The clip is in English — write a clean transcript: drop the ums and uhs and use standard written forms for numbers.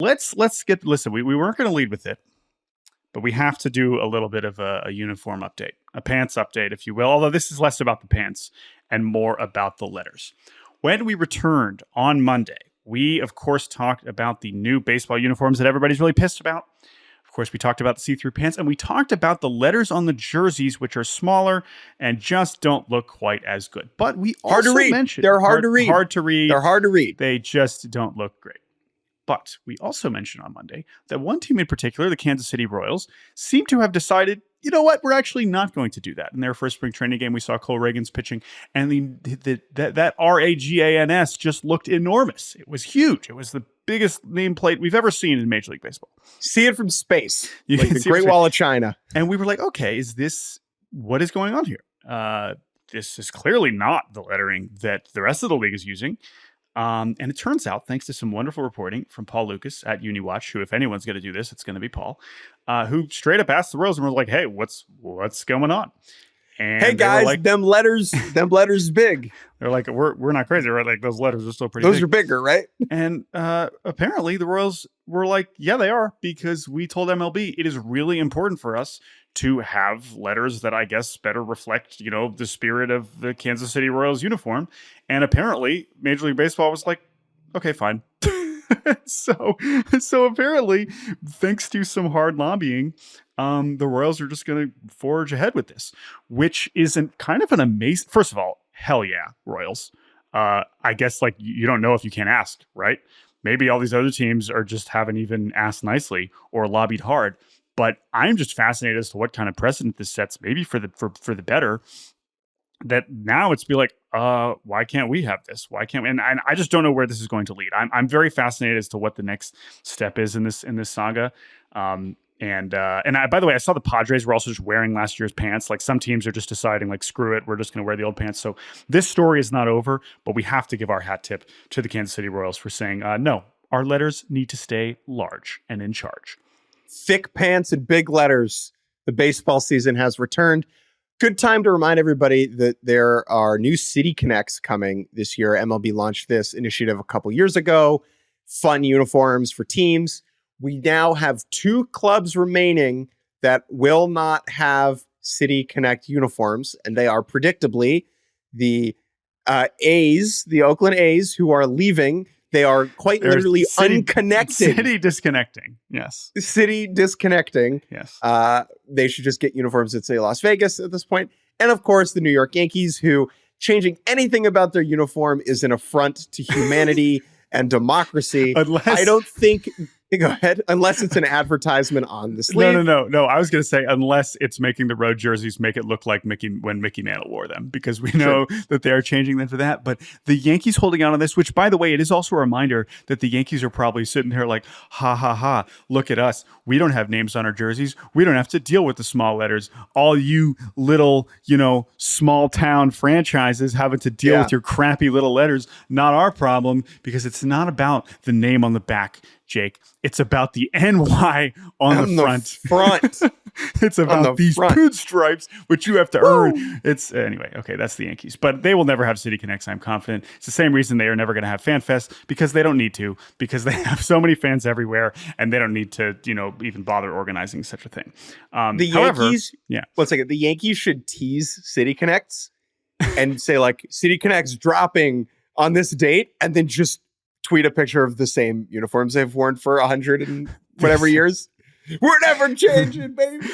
Listen, we weren't going to lead with it, but we have to do a little bit of a uniform update, a pants update, if you will, although this is less about the pants and more about the letters. When we returned on Monday, we, of course, talked about the new baseball uniforms that everybody's really pissed about. Of course, we talked about the see-through pants, and we talked about the letters on the jerseys, which are smaller and just don't look quite as good. But we also mentioned... They're hard to read. Hard to read. They're hard to read. They just don't look great. But we also mentioned on Monday that one team in particular, the Kansas City Royals, seemed to have decided, you know what, we're actually not going to do that. In their first spring training game, we saw Cole Reagan's pitching, and that RAGANS just looked enormous. It was huge. It was the biggest nameplate we've ever seen in Major League Baseball. See it from space, like the Great Wall of China. And we were like, okay, what is going on here? This is clearly not the lettering that the rest of the league is using. And it turns out, thanks to some wonderful reporting from Paul Lucas at UniWatch, who, if anyone's going to do this, it's going to be Paul, who straight up asked the Royals and was like, hey, what's going on? And hey guys, like, them letters big. They're like, we're not crazy, right? Like, those letters are still pretty big. Those are bigger, right? And apparently the Royals were like, yeah, they are, because we told MLB it is really important for us to have letters that I guess better reflect, the spirit of the Kansas City Royals uniform. And apparently Major League Baseball was like, okay, fine. So apparently, thanks to some hard lobbying, the Royals are just going to forge ahead with this, which isn't kind of an amazing. First of all, hell yeah, Royals. I guess like you don't know if you can't ask, right? Maybe all these other teams are just haven't even asked nicely or lobbied hard. But I'm just fascinated as to what kind of precedent this sets, maybe for the better. That now it's be like, why can't we have this? Why can't we? And I just don't know where this is going to lead. I'm very fascinated as to what the next step is in this saga. And by the way, I saw the Padres were also just wearing last year's pants. Like some teams are just deciding, like, screw it, we're just going to wear the old pants. So this story is not over, but we have to give our hat tip to the Kansas City Royals for saying, no, our letters need to stay large and in charge. Thick pants and big letters. The baseball season has returned. Good time to remind everybody that there are new City Connects coming this year. MLB launched this initiative a couple years ago. Fun uniforms for teams. We now have 2 clubs remaining that will not have City Connect uniforms, and they are predictably the A's, the Oakland A's, who are leaving. They are quite literally unconnected. City disconnecting. Yes. City disconnecting. Yes. They should just get uniforms that say Las Vegas at this point. And of course, the New York Yankees, who changing anything about their uniform is an affront to humanity and democracy. I don't think... Go ahead. Unless it's an advertisement on the sleeve. No. I was going to say, unless it's making the road jerseys make it look like when Mickey Mantle wore them, because we know that they're changing them for that. But the Yankees holding out on this, which, by the way, it is also a reminder that the Yankees are probably sitting there like, ha, ha, ha, look at us. We don't have names on our jerseys. We don't have to deal with the small letters. All you little, small town franchises having to deal with your crappy little letters. Not our problem, because it's not about the name on the back, Jake. It's about the NY on the front. It's about these pinstripes, which you have to earn. It's anyway. Okay, that's the Yankees, but they will never have City Connects. I'm confident. It's the same reason they are never going to have Fan Fest, because they don't need to, because they have so many fans everywhere, and they don't need to, even bother organizing such a thing. Yankees, 1 second. The Yankees should tease City Connects and say like City Connects dropping on this date, and then just tweet a picture of the same uniforms they've worn for 100 and whatever years. We're never changing, baby.